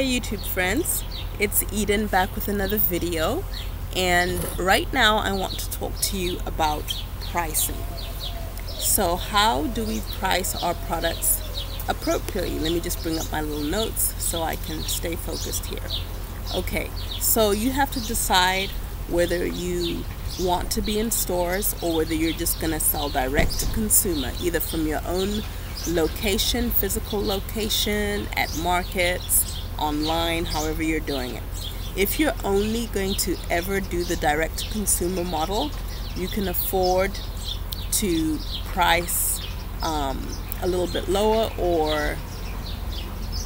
Hi YouTube friends, it's Eden back with another video, and right now I want to talk to you about pricing. So how do we price our products appropriately? Let me just bring up my little notes so I can stay focused here. Okay, so you have to decide whether you want to be in stores or whether you're just going to sell direct to consumer, either from your own location, physical location, at markets, online, however you're doing it. If you're only going to ever do the direct to consumer model, you can afford to price a little bit lower, or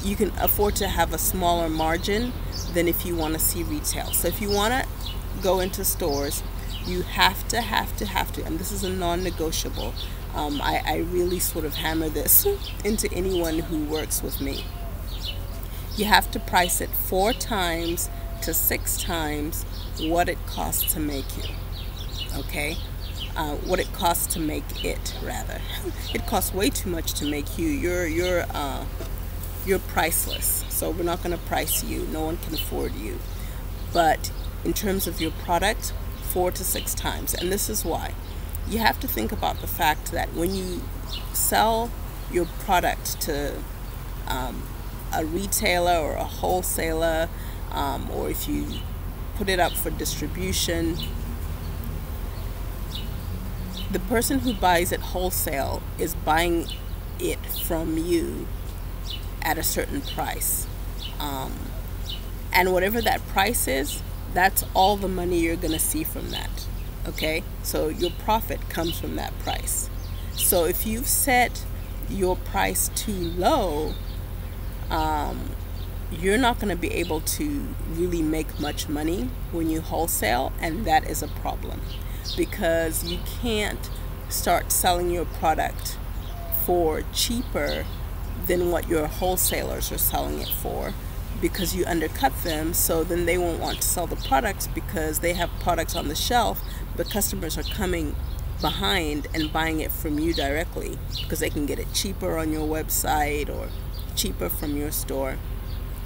you can afford to have a smaller margin than if you want to see retail. So if you want to go into stores, you have to, and this is a non-negotiable. I really sort of hammer this into anyone who works with me. You have to price it 4 times to 6 times what it costs to make you. Okay? What it costs to make it, rather. It costs way too much to make you. You're priceless. So we're not going to price you. No one can afford you. But in terms of your product, 4 to 6 times. And this is why. You have to think about the fact that when you sell your product to a retailer or a wholesaler, or if you put it up for distribution, the person who buys it wholesale is buying it from you at a certain price, and whatever that price is, that's all the money you're gonna see from that. Okay, so your profit comes from that price. So if you've set your price too low, you're not going to be able to really make much money when you wholesale, and that is a problem, because you can't start selling your product for cheaper than what your wholesalers are selling it for, because you undercut them. So then they won't want to sell the products because they have products on the shelf, but customers are coming behind and buying it from you directly because they can get it cheaper on your website or cheaper from your store.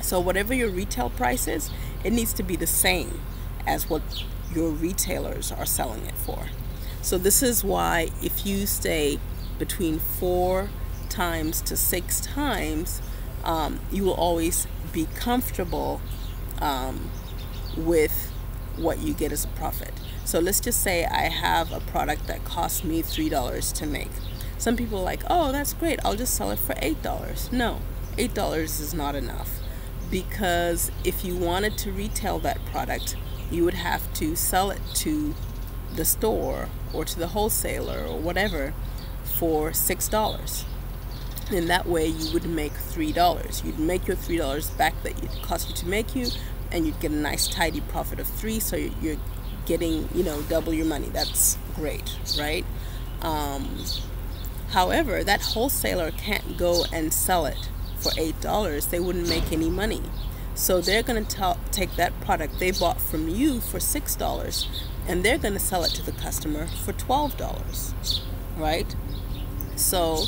So whatever your retail price is, it needs to be the same as what your retailers are selling it for. So this is why if you stay between 4 times to 6 times, you will always be comfortable with what you get as a profit. So let's just say I have a product that costs me $3 to make. Some people are like, oh, that's great, I'll just sell it for $8. No, $8 is not enough, because if you wanted to retail that product, you would have to sell it to the store or to the wholesaler or whatever for $6. And that way you would make $3. You'd make your $3 back that it cost you to make you, and you'd get a nice tidy profit of $3. So you're getting, double your money. That's great, right? However, that wholesaler can't go and sell it for $8. They wouldn't make any money. So they're going to take that product they bought from you for $6, and they're going to sell it to the customer for $12, right? So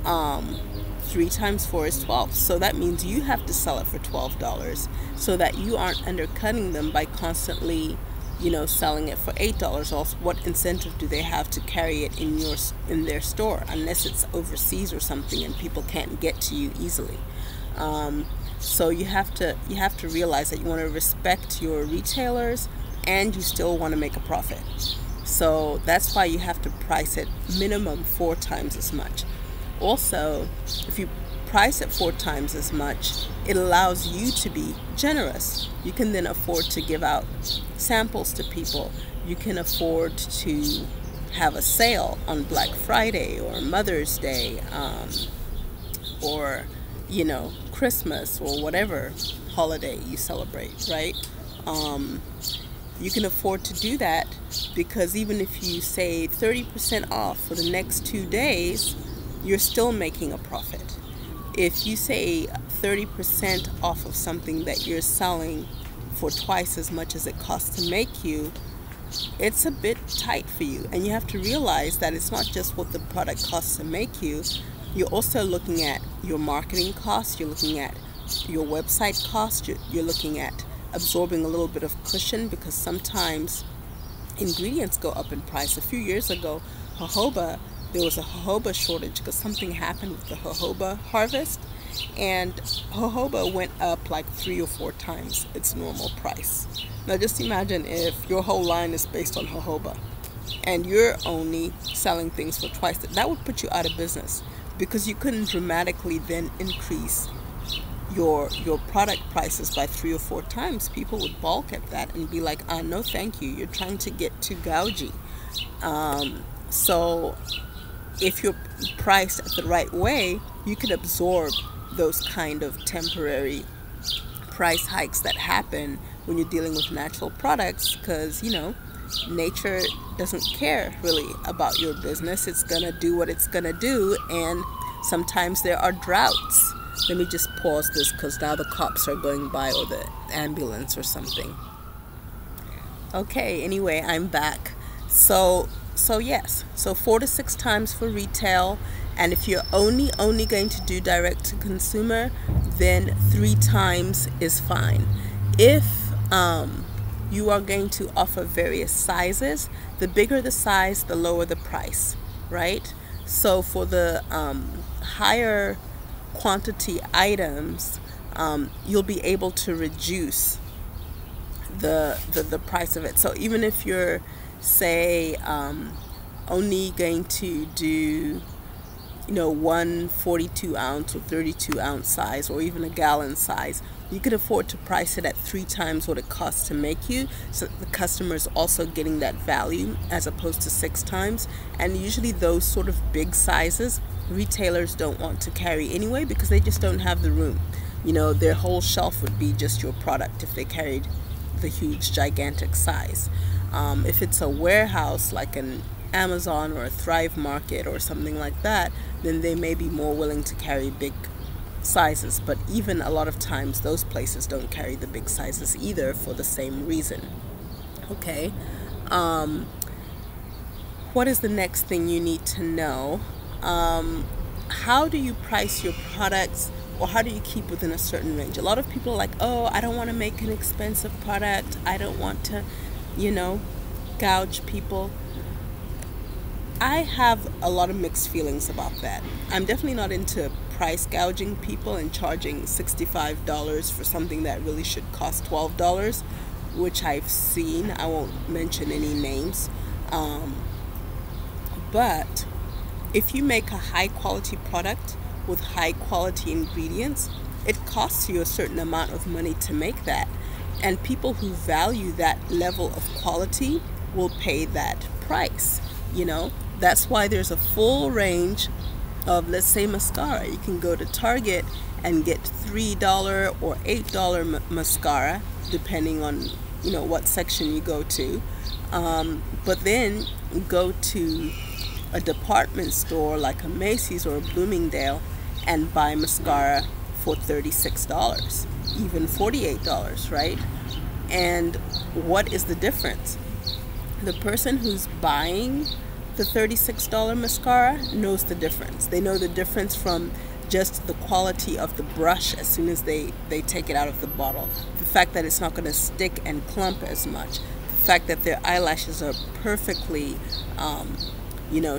3 times 4 is 12. So that means you have to sell it for $12 so that you aren't undercutting them by constantly, selling it for $8. Also, what incentive do they have to carry it in their store, unless it's overseas or something and people can't get to you easily? So you have to realize that you want to respect your retailers, and you still want to make a profit. So that's why you have to price it minimum 4 times as much. Also, if you price it 4 times as much, it allows you to be generous. You can then afford to give out samples to people. You can afford to have a sale on Black Friday or Mother's Day, or Christmas, or whatever holiday you celebrate, right? You can afford to do that because even if you say 30% off for the next 2 days, you're still making a profit. If you say 30% off of something that you're selling for twice as much as it costs to make you, it's a bit tight for you. And you have to realize that it's not just what the product costs to make you. You're also looking at your marketing costs. You're looking at your website cost, you're looking at absorbing a little bit of cushion, because sometimes ingredients go up in price. A few years ago, there was a jojoba shortage because something happened with the jojoba harvest, and jojoba went up like 3 or 4 times its normal price. Now just imagine if your whole line is based on jojoba and you're only selling things for twice that would put you out of business, because you couldn't dramatically then increase your product prices by 3 or 4 times. People would balk at that and be like, no thank you, you're trying to get too gougy. So if you're priced the right way, you can absorb those kind of temporary price hikes that happen when you're dealing with natural products, because nature doesn't care really about your business. It's gonna do what it's gonna do, and sometimes there are droughts. Let me just pause this because now the cops are going by, or the ambulance or something. Okay, anyway, I'm back. So yes, so 4 to 6 times for retail, and if you're only going to do direct to consumer, then 3 times is fine. If you are going to offer various sizes, the bigger the size, the lower the price, right? So for the higher quantity items, you'll be able to reduce the price of it. So even if you're, say, only going to do 1 42-ounce or 32-ounce size, or even a gallon size, you could afford to price it at 3 times what it costs to make you, so the customer is also getting that value, as opposed to 6 times. And usually those sort of big sizes, retailers don't want to carry anyway, because they just don't have the room. Their whole shelf would be just your product if they carried the huge, gigantic size. If it's a warehouse like an Amazon or a Thrive Market or something like that, then they may be more willing to carry big sizes. But even a lot of times those places don't carry the big sizes either, for the same reason. Okay, what is the next thing you need to know? How do you price your products, or how do you keep within a certain range? A lot of people are like, oh, I don't want to make an expensive product, I don't want to gouge people. I have a lot of mixed feelings about that. I'm definitely not into price gouging people and charging $65 for something that really should cost $12, which I've seen. I won't mention any names. But if you make a high quality product with high quality ingredients, it costs you a certain amount of money to make that. And people who value that level of quality will pay that price. That's why there's a full range of, let's say, mascara. You can go to Target and get $3 or $8 mascara, depending on what section you go to. But then go to a department store like a Macy's or a Bloomingdale and buy mascara for $36, even $48, right? And what is the difference? The person who's buying the $36 mascara knows the difference. They know the difference from just the quality of the brush as soon as they take it out of the bottle. The fact that it's not going to stick and clump as much. The fact that their eyelashes are perfectly,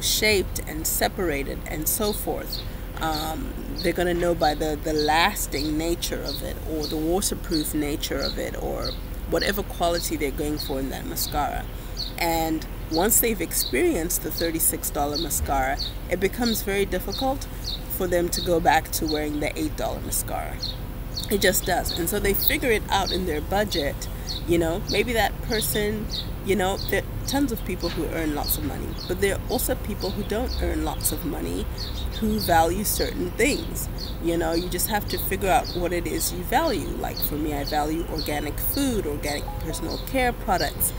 shaped and separated and so forth. They're going to know by the lasting nature of it, or the waterproof nature of it, or whatever quality they're going for in that mascara. And once they've experienced the $36 mascara, it becomes very difficult for them to go back to wearing the $8 mascara. It just does. And so they figure it out in their budget. Maybe that person, there are tons of people who earn lots of money, but there are also people who don't earn lots of money who value certain things. You just have to figure out what it is you value. Like for me, I value organic food, organic personal care products.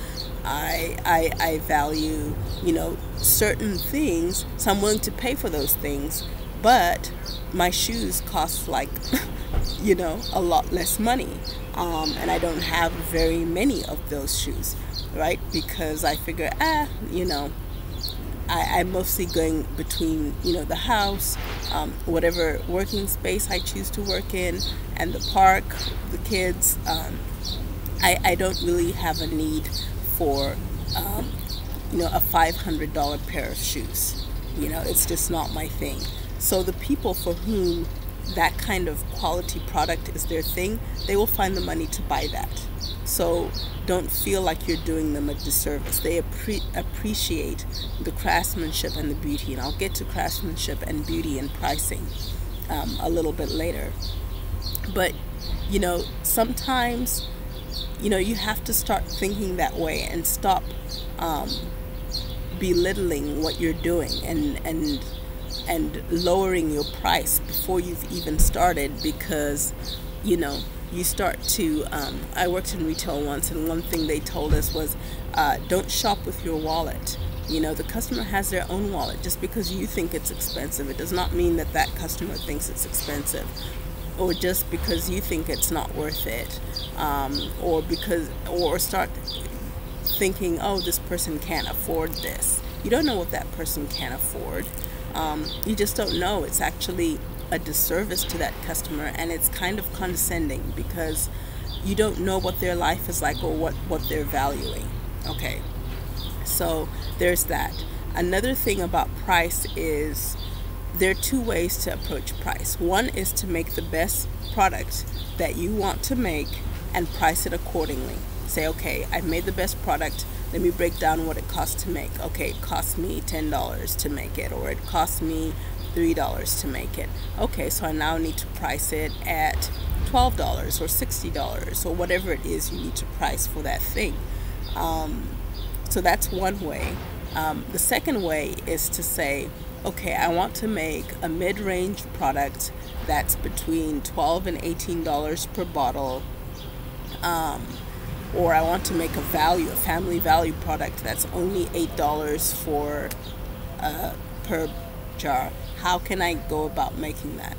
I value, certain things, so I'm willing to pay for those things. But my shoes cost like, a lot less money. And I don't have very many of those shoes, right? Because I figure, I'm mostly going between, the house, whatever working space I choose to work in, and the park, the kids. I don't really have a need for, a $500 pair of shoes. It's just not my thing. So the people for whom that kind of quality product is their thing, they will find the money to buy that. So don't feel like you're doing them a disservice. They appreciate the craftsmanship and the beauty. And I'll get to craftsmanship and beauty and pricing a little bit later. But, sometimes, you have to start thinking that way and stop belittling what you're doing and lowering your price before you've even started, because you start to I worked in retail once, and one thing they told us was don't shop with your wallet. The customer has their own wallet. Just because you think it's expensive, it does not mean that that customer thinks it's expensive, or just because you think it's not worth it, or start thinking, oh, this person can't afford this. You don't know what that person can afford. You just don't know. It's actually a disservice to that customer, and it's kind of condescending because you don't know what their life is like or what they're valuing. Okay, so there's that. Another thing about price is there are two ways to approach price. One is to make the best product that you want to make and price it accordingly. Say, okay, I've made the best product. Let me break down what it costs to make. Okay, it costs me $10 to make it, or it costs me $3 to make it. Okay, so I now need to price it at $12 or $60 or whatever it is you need to price for that thing. So that's one way. The second way is to say, okay, I want to make a mid-range product that's between $12 and $18 per bottle. Or I want to make a family value product that's only $8 for per jar. How can I go about making that?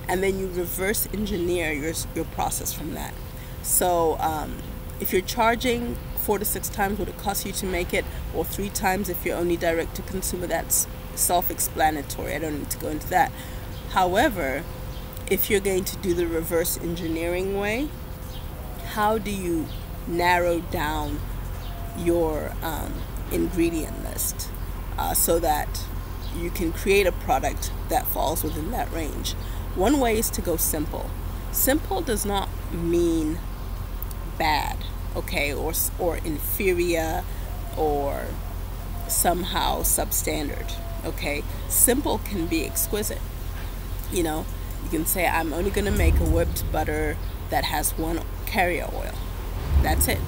And then you reverse engineer your process from that. So if you're charging 4 to 6 times what it costs you to make it, or 3 times if you're only direct to consumer, that's self-explanatory. I don't need to go into that. However, if you're going to do the reverse engineering way, how do you narrow down your ingredient list so that you can create a product that falls within that range? One way is to go simple. Simple does not mean bad, okay, or inferior or somehow substandard, okay? Simple can be exquisite. You can say, I'm only going to make a whipped butter that has 1 carrier oil. That's it.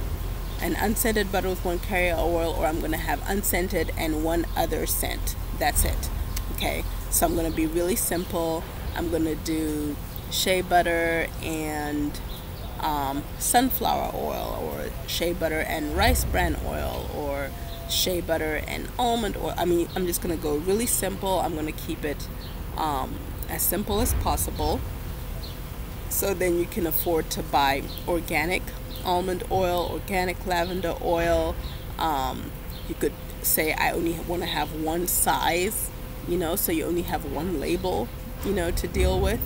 An unscented butter with 1 carrier oil, or I'm going to have unscented and 1 other scent. That's it. Okay, so I'm going to be really simple. I'm going to do shea butter and sunflower oil, or shea butter and rice bran oil, or shea butter and almond oil. I mean, I'm just going to go really simple. I'm going to keep it as simple as possible, so then you can afford to buy organic almond oil, organic lavender oil. You could say, I only want to have 1 size, so you only have 1 label, to deal with.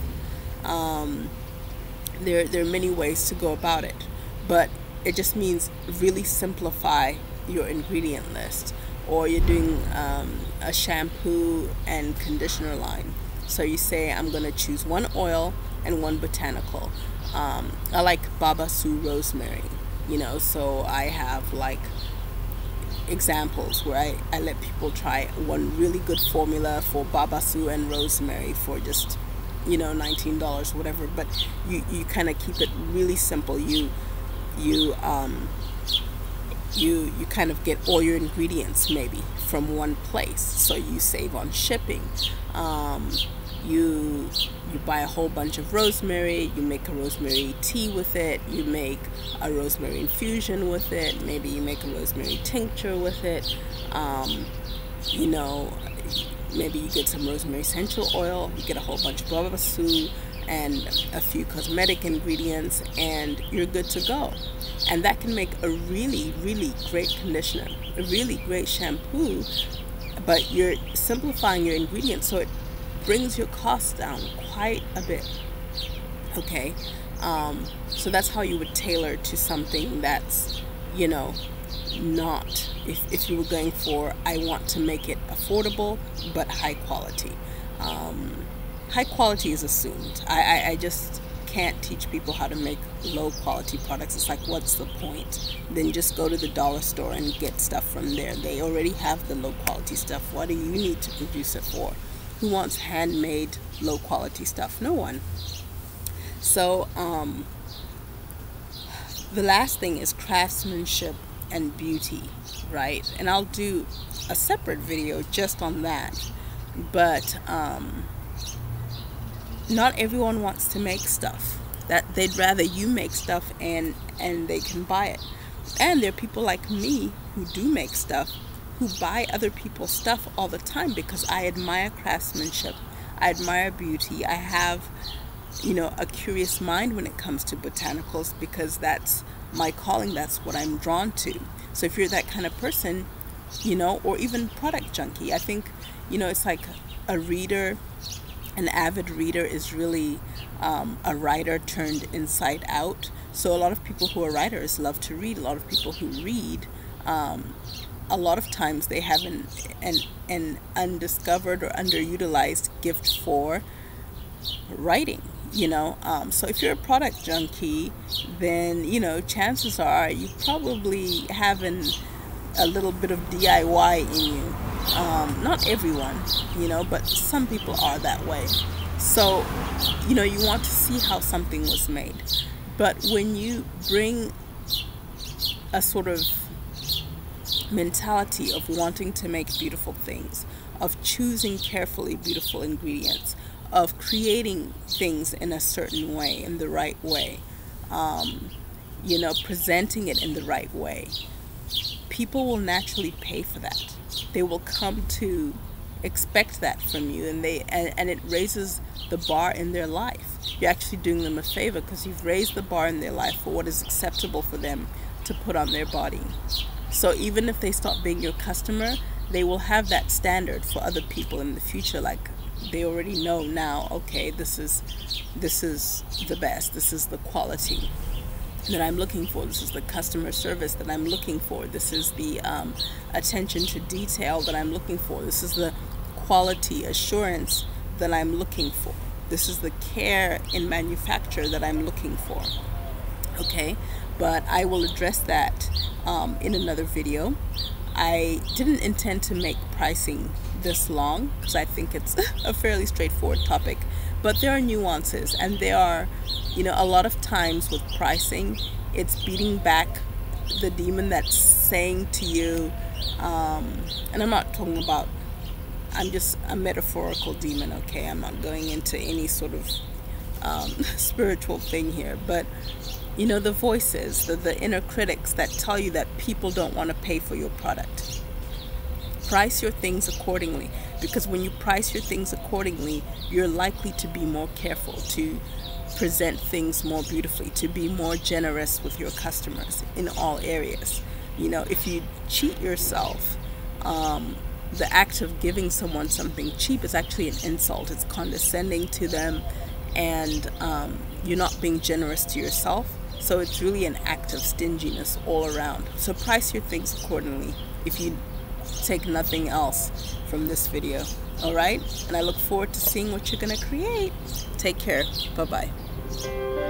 There are many ways to go about it, but it just means really simplify your ingredient list. Or you're doing a shampoo and conditioner line. So you say, I'm going to choose 1 oil and 1 botanical. I like Babassu rosemary, so I have like examples where I let people try one really good formula for Babassu and rosemary for just $19, whatever. But you kind of keep it really simple. You kind of get all your ingredients maybe from one place, so you save on shipping. You buy a whole bunch of rosemary, you make a rosemary tea with it, you make a rosemary infusion with it, maybe you make a rosemary tincture with it, maybe you get some rosemary essential oil, you get a whole bunch of Babassu and a few cosmetic ingredients, and you're good to go. And that can make a really, really great conditioner, a really great shampoo, but you're simplifying your ingredients, so it brings your costs down quite a bit. Okay, so that's how you would tailor to something that's, you know, not, if you were going for, I want to make it affordable but high quality. High quality is assumed. I just can't teach people how to make low quality products. It's like, what's the point? Then just go to the dollar store and get stuff from there. They already have the low quality stuff. What do you need to produce it for? Who wants handmade low quality stuff? No one. So the last thing is craftsmanship and beauty, right? And I'll do a separate video just on that. But not everyone wants to make stuff. That they'd rather you make stuff and they can buy it. And there are people like me who do make stuff, who buy other people's stuff all the time because I admire craftsmanship, I admire beauty. I have, you know, a curious mind when it comes to botanicals because that's my calling, that's what I'm drawn to. So if you're that kind of person, you know, or even product junkie, I think, you know, it's like a reader, an avid reader is really a writer turned inside out. So a lot of people who are writers love to read. A lot of people who read, a lot of times they have an undiscovered or underutilized gift for writing, you know. So if you're a product junkie, then, you know, chances are you probably have a little bit of DIY in you. Not everyone, you know, but some people are that way. So, you know, you want to see how something was made. But when you bring a sort of mentality of wanting to make beautiful things, of choosing carefully beautiful ingredients, of creating things in a certain way, in the right way, you know, presenting it in the right way, people will naturally pay for that. They will come to expect that from you, and it raises the bar in their life. You're actually doing them a favor because you've raised the bar in their life for what is acceptable for them to put on their body. So even if they stop being your customer, they will have that standard for other people in the future. Like, they already know now, okay, this is the best, this is the quality that I'm looking for, this is the customer service that I'm looking for, this is the attention to detail that I'm looking for, this is the quality assurance that I'm looking for, this is the care in manufacture that I'm looking for. Okay, but I will address that in another video. I didn't intend to make pricing this long because I think it's a fairly straightforward topic, but there are nuances, and there are, you know, a lot of times with pricing, it's beating back the demon that's saying to you, and I'm not talking about, I'm just a metaphorical demon, okay? I'm not going into any sort of spiritual thing here, but you know, the voices, the inner critics that tell you that people don't want to pay for your product. Price your things accordingly, because when you price your things accordingly, you're likely to be more careful, to present things more beautifully, to be more generous with your customers in all areas. You know, if you cheat yourself, the act of giving someone something cheap is actually an insult. It's condescending to them, and you're not being generous to yourself. So it's really an act of stinginess all around. So price your things accordingly if you take nothing else from this video. All right? And I look forward to seeing what you're going to create. Take care. Bye-bye.